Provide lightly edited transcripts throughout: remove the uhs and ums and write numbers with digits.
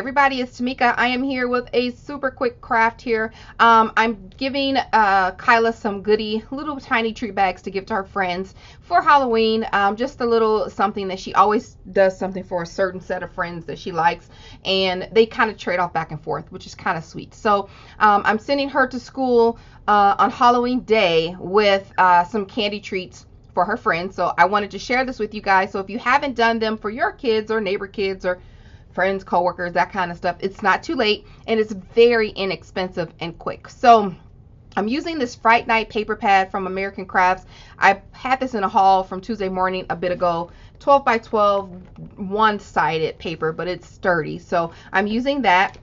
everybody, it's Tamika. I am here with a super quick craft here. I'm giving Kyla some goodie, little tiny treat bags to give to her friends for Halloween. Just a little something that she always does something for a certain set of friends that she likes, and they kind of trade off back and forth, which is kind of sweet. So I'm sending her to school on Halloween day with some candy treats for her friends. So I wanted to share this with you guys. So if you haven't done them for your kids or neighbor kids or friends, coworkers, that kind of stuff, it's not too late, and it's very inexpensive and quick. So I'm using this Fright Night paper pad from American Crafts. I had this in a haul from Tuesday morning a bit ago. 12 by 12 one-sided paper, but it's sturdy, so I'm using that.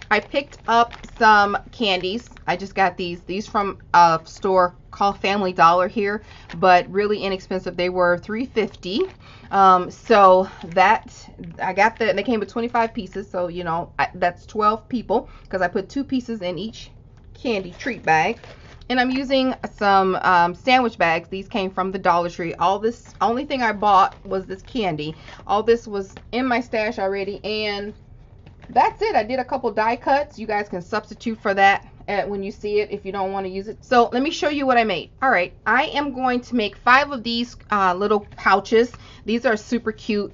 I picked up some candies. I just got these from a store called Family Dollar here, but really inexpensive. They were $3.50. So that I got that. They came with 25 pieces, so you know that's 12 people because I put 2 pieces in each candy treat bag. And I'm using some sandwich bags. These came from the Dollar Tree. Only thing I bought was this candy. All this was in my stash already, and that's it. I did a couple die cuts. You guys can substitute for that when you see it if you don't want to use it. So let me show you what I made. All right, I am going to make 5 of these little pouches. These are super cute,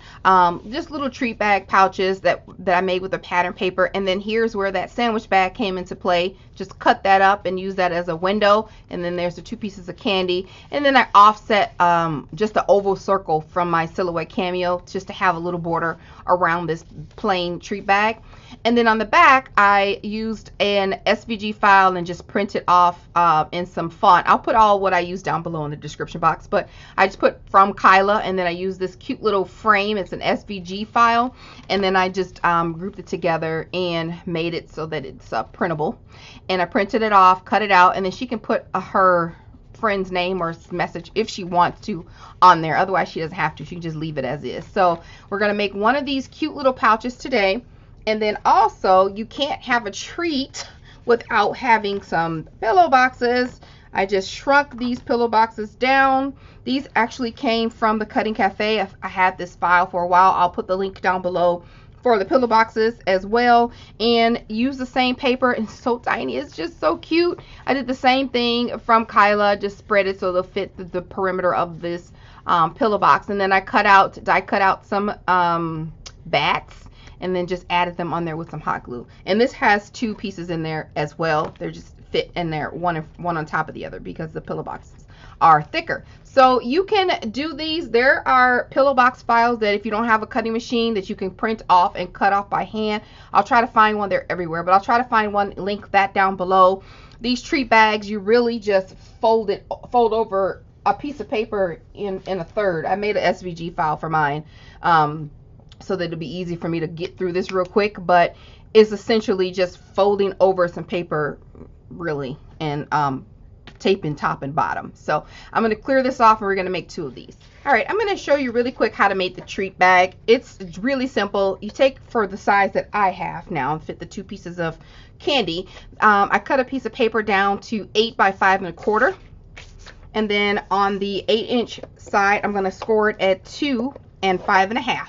just little treat bag pouches that I made with a pattern paper. And then here's where that sandwich bag came into play. Just cut that up and use that as a window. And then there's the 2 pieces of candy. And then I offset just an oval circle from my silhouette cameo just to have a little border around this plain treat bag. And then on the back, I used an SVG file and just printed off in some font. I'll put all what I use down below in the description box, but I just put from Kyla, and then I used this cute little frame. It's an SVG file, and then I just grouped it together and made it so that it's printable. And I printed it off, cut it out, and then she can put her friend's name or message if she wants to on there. Otherwise, she doesn't have to. She can just leave it as is. So we're going to make one of these cute little pouches today. And then also, you can't have a treat without having some pillow boxes. I just shrunk these pillow boxes down. These actually came from the Cutting Cafe. I had this file for a while. I'll put the link down below for the pillow boxes as well. And use the same paper. It's so tiny. It's just so cute. I did the same thing from Kyla. Just spread it so they'll fit the perimeter of this pillow box. And then I cut out some bats, and then just added them on there with some hot glue. And this has 2 pieces in there as well. They're just fit in there, one on top of the other, because the pillow boxes are thicker. So you can do these. There are pillow box files that if you don't have a cutting machine that you can print off and cut off by hand. I'll try to find one. They're everywhere, but I'll try to find one, link that down below. These treat bags, you really just fold over a piece of paper in a third. I made an SVG file for mine, so that it'll be easy for me to get through this real quick, but it's essentially just folding over some paper, really, and taping top and bottom. So I'm going to clear this off, and we're going to make 2 of these. All right, I'm going to show you really quick how to make the treat bag. It's really simple. You take, for the size that I have now, and fit the 2 pieces of candy, I cut a piece of paper down to 8 by 5 1/4, and then on the 8-inch side, I'm going to score it at 2 and 5 1/2.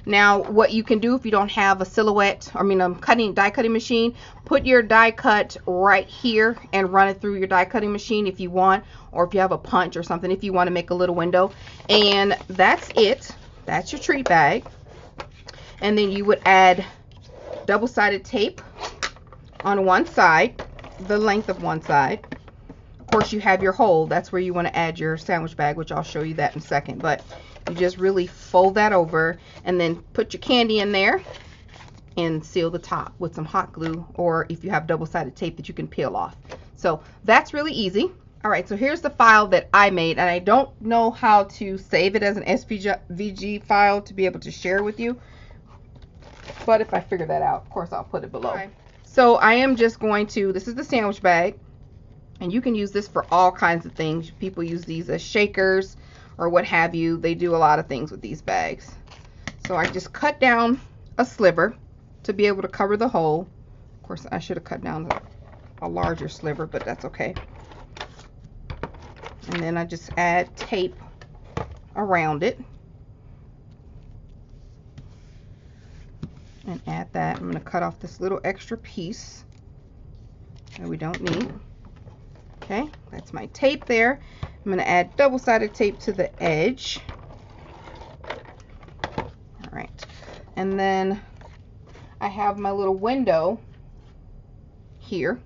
Now, what you can do if you don't have a die cutting machine, put your die cut right here and run it through your die cutting machine if you want, or if you have a punch or something, if you want to make a little window. And that's it. That's your treat bag. And then you would add double-sided tape on one side, the length of one side. Of course, you have your hole. That's where you want to add your sandwich bag, which I'll show you that in a second. But you just really fold that over, and then put your candy in there and seal the top with some hot glue, or if you have double-sided tape that you can peel off. So that's really easy. All right, so here's the file that I made, and I don't know how to save it as an SVG file to be able to share with you, but if I figure that out, of course, I'll put it below. Okay. So I am just going to, this is the sandwich bag, and you can use this for all kinds of things. People use these as shakers or what have you. They do a lot of things with these bags. So I just cut down a sliver to be able to cover the hole. Of course, I should have cut down a larger sliver, but that's okay. And then I just add tape around it. and add that. I'm going to cut off this little extra piece that we don't need. Okay, that's my tape there. I'm going to add double-sided tape to the edge. All right, and then I have my little window here,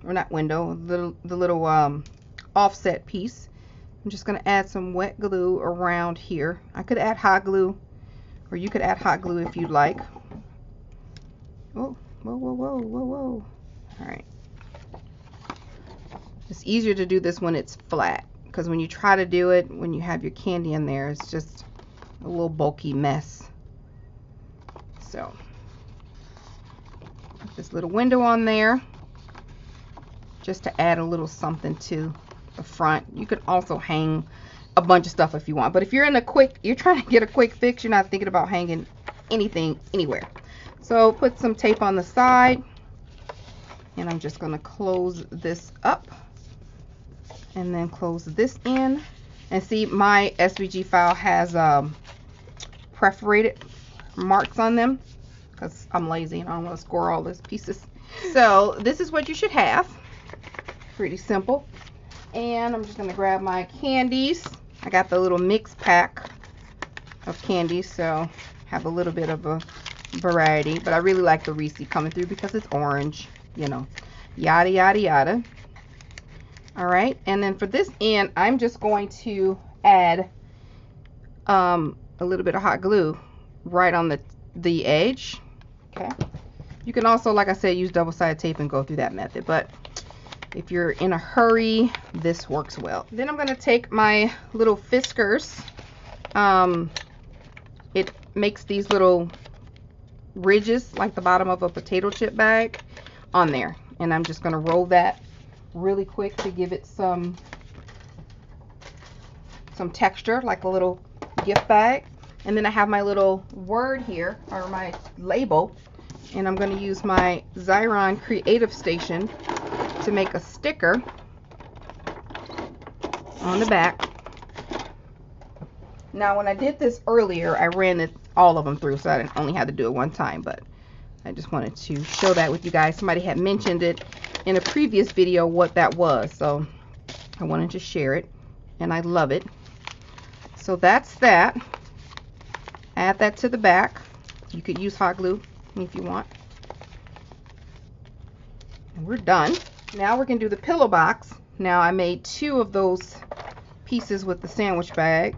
or not window, the little offset piece. I'm just going to add some wet glue around here. I could add hot glue, or you could add hot glue if you'd like. Oh, whoa, whoa, whoa, whoa, whoa. All right. It's easier to do this when it's flat, because when you try to do it when you have your candy in there, it's just a little bulky mess. So, put this little window on there just to add a little something to the front. You could also hang a bunch of stuff if you want, but if you're you're trying to get a quick fix, you're not thinking about hanging anything anywhere. So put some tape on the side, and I'm just going to close this up and then close this in. And see, my SVG file has perforated marks on them because I'm lazy and I don't want to score all those pieces. So this is what you should have. Pretty simple. And I'm just going to grab my candies. I got the little mix pack of candies, so have a little bit of a variety, but I really like the Reese coming through because it's orange, you know, yada yada yada. All right, and then for this end, I'm just going to add a little bit of hot glue right on the edge. Okay, you can also, like I said, use double-sided tape and go through that method, but if you're in a hurry, this works well. Then I'm going to take my little Fiskars. It makes these little ridges like the bottom of a potato chip bag on there, and I'm just going to roll that really quick to give it some texture, like a little gift bag. And then I have my little word here, or my label, and I'm going to use my Xyron Creative Station to make a sticker on the back. Now when I did this earlier, I ran all of them through, so I only had to do it one time, but I just wanted to show that with you guys. Somebody had mentioned it in a previous video what that was, so I wanted to share it, and I love it. So that's that. Add that to the back. You could use hot glue if you want. And we're done. Now we're going to do the pillow box. Now I made 2 of those pieces with the sandwich bag.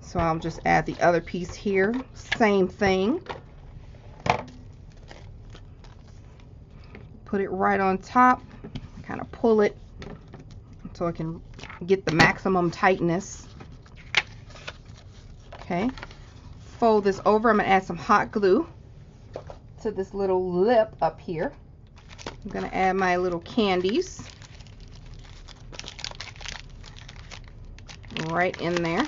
So I'll just add the other piece here. Same thing. Put it right on top. Kind of pull it so I can get the maximum tightness. Okay. Fold this over. I'm going to add some hot glue to this little lip up here. I'm going to add my little candies right in there.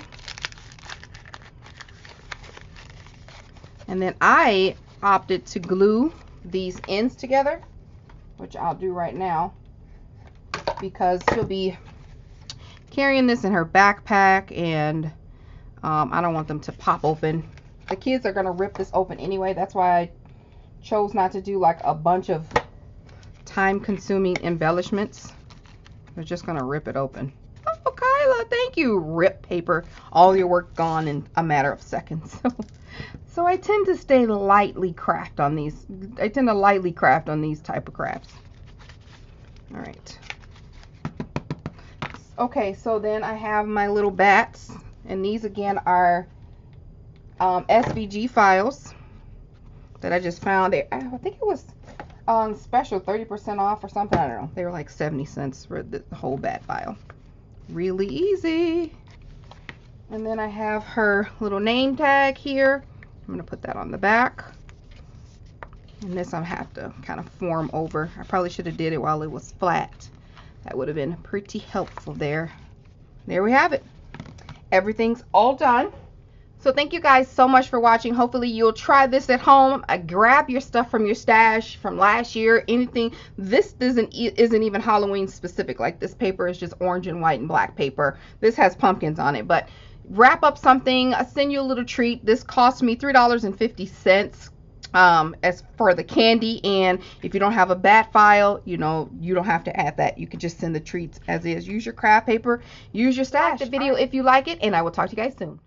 And then I opted to glue these ends together, which I'll do right now because she'll be carrying this in her backpack, and I don't want them to pop open. The kids are going to rip this open anyway. That's why I chose not to do like a bunch of time-consuming embellishments. They're just going to rip it open. Oh, Kyla, thank you. Rip paper. All your work gone in a matter of seconds. So I tend to stay lightly craft on these. I tend to lightly craft on these type of crafts. All right. Okay, so then I have my little bats, and these again are SVG files that I just found. I think it was on special, 30% off or something. I don't know. They were like 70 cents for the whole bat file. Really easy. And then I have her little name tag here. I'm going to put that on the back. And this I have to kind of form over. I probably should have did it while it was flat. That would have been pretty helpful there. There we have it. Everything's all done. So thank you guys so much for watching. Hopefully you'll try this at home. Grab your stuff from your stash from last year. Anything. This isn't even Halloween specific. Like this paper is just orange and white and black paper. This has pumpkins on it. But wrap up something. I'll send you a little treat. This cost me $3.50. as for the candy. And if you don't have a bat file, you know, you don't have to add that. You can just send the treats as is. Use your craft paper, use your stash. The video if you like it, and I will talk to you guys soon.